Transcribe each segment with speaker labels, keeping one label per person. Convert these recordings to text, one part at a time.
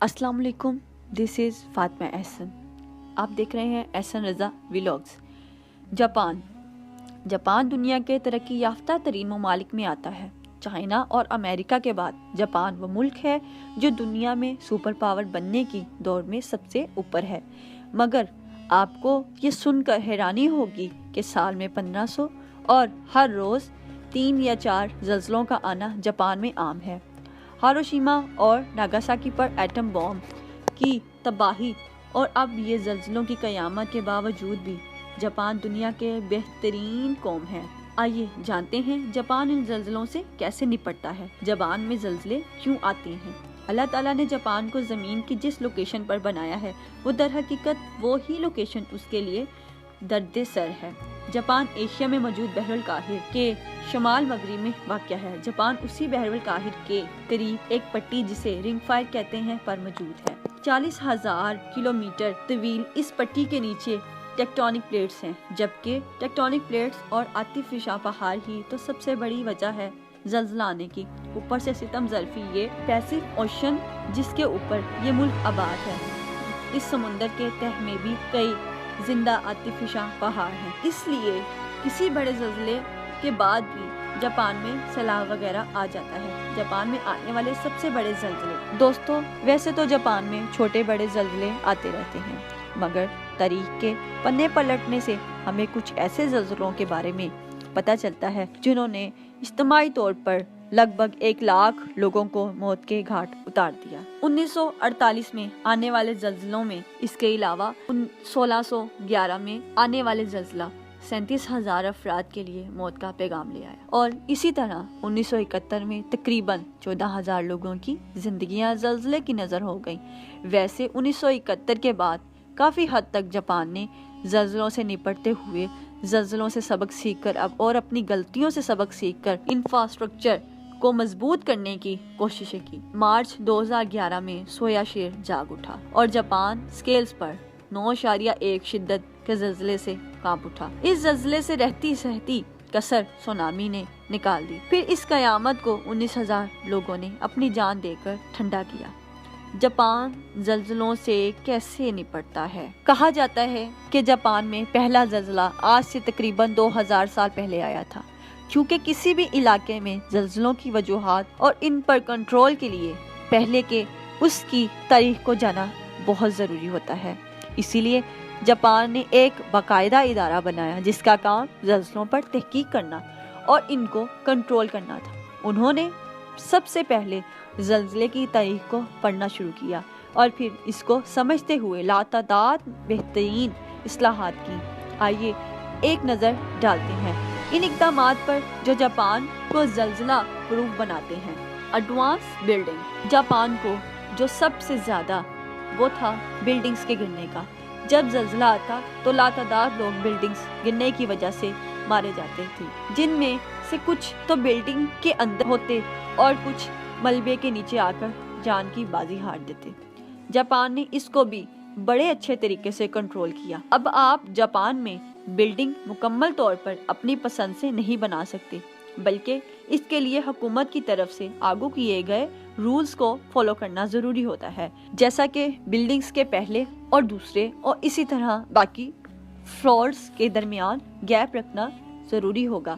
Speaker 1: अस्सलाम वालेकुम, this is Fatima Ehsan. आप देख रहे हैं एहसन रज़ा व्लॉग्स। जापान दुनिया के तरक्की याफ्ता तरीन ममालिक में आता है। चाइना और अमेरिका के बाद जापान वो मुल्क है जो दुनिया में सुपर पावर बनने की दौड़ में सबसे ऊपर है। मगर आपको ये सुनकर हैरानी होगी कि साल में 1500 और हर रोज़ 3 या 4 ज़लज़लों का आना जापान में आम है। हिरोशिमा और नागासाकी पर एटम बॉम्ब की तबाही और अब ये ज़लज़लों की क़यामत के बावजूद भी जापान दुनिया के बेहतरीन कौम है। आइए जानते हैं जापान इन ज़लज़लों से कैसे निपटता है, जापान में ज़लज़ले क्यों आते हैं। अल्लाह ताला ने जापान को ज़मीन की जिस लोकेशन पर बनाया है वो दर हकीकत वो ही लोकेशन उसके लिए दर्द सर है। जापान एशिया में मौजूद बहरुल काहिर के शमाल मगरिब में वाक़या है। जापान उसी बहरुल काहिर के करीब एक पट्टी जिसे रिंग फायर कहते हैं पर मौजूद है। 40,000 किलोमीटर तवील इस पट्टी के नीचे टेक्टोनिक प्लेट्स हैं, जबकि टेक्टोनिक प्लेट्स और आतिफिशा पहाड़ ही तो सबसे बड़ी वजह है ज़लज़ला आने की। ऊपर से सितम ज़रफ़ी ये पैसिफिक ओशन जिसके ऊपर ये मुल्क आबाद है, इस समुंदर के तह में भी कई जिंदा आतिफिशा पहाड़ हैं। इसलिए किसी बड़े ज़लज़ले के बाद भी जापान में सैलाब वगैरह आ जाता है। जापान में आने वाले सबसे बड़े ज़लज़ले, दोस्तों वैसे तो जापान में छोटे बड़े ज़लज़ले आते रहते हैं, मगर तारीख के पन्ने पलटने से हमें कुछ ऐसे ज़लज़लों के बारे में पता चलता है जिन्होंने इज्तिमाई तौर पर लगभग 1 लाख लोगों को मौत के घाट उतार दिया। 1948 में आने वाले ज़लज़लों में इसके अलावा 1611 में आने वाले ज़लज़ला 37,000 अफराद के लिए मौत का पैगाम ले आया, और इसी तरह 1971 में तकरीबन 14,000 लोगों की जिंदगियां ज़लज़ले की नज़र हो गईं। वैसे 1971 के बाद काफ़ी हद तक जापान ने ज़लज़लों से निपटते हुए ज़लज़लों से सबक सीखकर और अपनी गलतियों से सबक सीखकर इंफ्रास्ट्रक्चर को मजबूत करने की कोशिशें की। मार्च 2011 में सोया शेर जाग उठा और जापान स्केल्स पर 9.1 शिद्दत के ज़लज़ले से कांप उठा। इस ज़लज़ले से रहती सहती कसर सुनामी ने निकाल दी। फिर इस कयामत को 19,000 लोगों ने अपनी जान देकर ठंडा किया। जापान ज़लज़लों से कैसे निपटता है? कहा जाता है कि जापान में पहला ज़लज़ला आज से तकरीबन 2000 साल पहले आया था। क्योंकि किसी भी इलाके में ज़लज़लों की वजूहात और इन पर कंट्रोल के लिए पहले के उसकी तारीख को जाना बहुत ज़रूरी होता है। इसीलिए जापान ने एक बाकायदा इदारा बनाया जिसका काम ज़लज़लों पर तहकीक करना और इनको कंट्रोल करना था। उन्होंने सबसे पहले ज़लज़ले की तारीख को पढ़ना शुरू किया और फिर इसको समझते हुए लातादाद बेहतरीन इस्लाहात की। आइए एक नज़र डालते हैं इन इक़दामात पर जो जापान को ज़लज़ला प्रूफ बनाते हैं। एडवांस बिल्डिंग, जापान को जो सबसे ज़्यादा वो था बिल्डिंग्स के गिरने का। जब ज़लज़ला आता तो लातादाद लोग बिल्डिंग्स गिरने की वजह से मारे जाते थे, जिनमें से कुछ तो बिल्डिंग के अंदर होते और कुछ मलबे के नीचे आकर जान की बाजी हार देते। जापान ने इसको भी बड़े अच्छे तरीके से कंट्रोल किया। अब आप जापान में बिल्डिंग मुकम्मल तौर पर अपनी पसंद से नहीं बना सकते, बल्कि इसके लिए हुकूमत की तरफ से लागू किए गए रूल्स को फॉलो करना जरूरी होता है, जैसा कि बिल्डिंग्स के पहले और दूसरे और इसी तरह बाकी फ्लोर्स के दरमियान गैप रखना जरूरी होगा।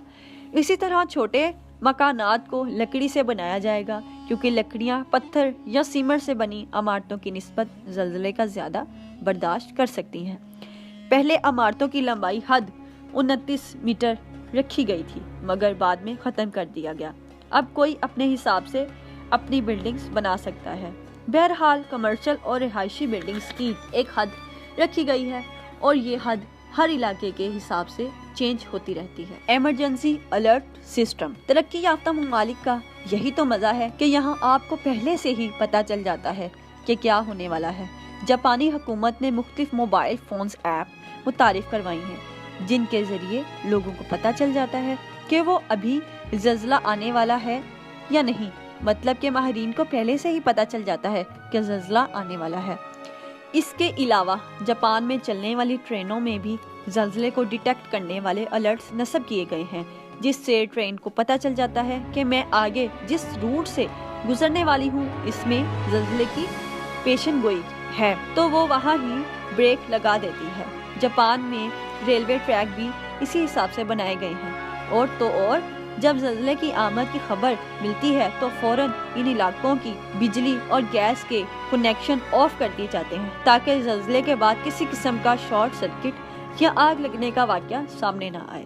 Speaker 1: इसी तरह छोटे मकानात को लकड़ी से बनाया जाएगा, क्योंकि लकड़ियाँ पत्थर या सीमेंट से बनी इमारतों की निस्बत ज़लज़ले का ज़्यादा बर्दाश्त कर सकती हैं। पहले इमारतों की लंबाई हद 29 मीटर रखी गई थी, मगर बाद में ख़त्म कर दिया गया। अब कोई अपने हिसाब से अपनी बिल्डिंग्स बना सकता है। बहरहाल कमर्शियल और रिहायशी बिल्डिंग्स की एक हद रखी गई है और ये हद हर इलाके के हिसाब से चेंज होती रहती है। इमरजेंसी अलर्ट सिस्टम, तरक्की याफ्ता ममालिक का यही तो मज़ा है कि यहाँ आपको पहले से ही पता चल जाता है कि क्या होने वाला है। जापानी हुकूमत ने मुख्तलिफ मोबाइल फ़ोन्स ऐप मुतारिफ करवाई हैं, जिनके ज़रिए लोगों को पता चल जाता है कि वो अभी ज़लज़ला आने वाला है या नहीं। मतलब कि माहिरीन को पहले से ही पता चल जाता है कि ज़लज़ला आने वाला है। इसके अलावा जापान में चलने वाली ट्रेनों में भी ज़लज़ले को डिटेक्ट करने वाले अलर्ट्स नस्ब किए गए हैं, जिससे ट्रेन को पता चल जाता है कि मैं आगे जिस रूट से गुजरने वाली हूँ इसमें ज़लज़ले की پیشن گوئی ہے تو وہ وہاں ہی بریک لگا دیتی ہے۔ جاپان میں ریلوے ٹریک بھی اسی حساب سے بنائے گئے ہیں، اور تو اور جب زلزلے کی آمد کی خبر ملتی ہے تو فوراً ان علاقوں کی بجلی اور گیس کے کنیکشن آف کر دیے جاتے ہیں تاکہ زلزلے کے بعد کسی قسم کا شارٹ سرکٹ یا آگ لگنے کا واقعہ سامنے نہ آئے۔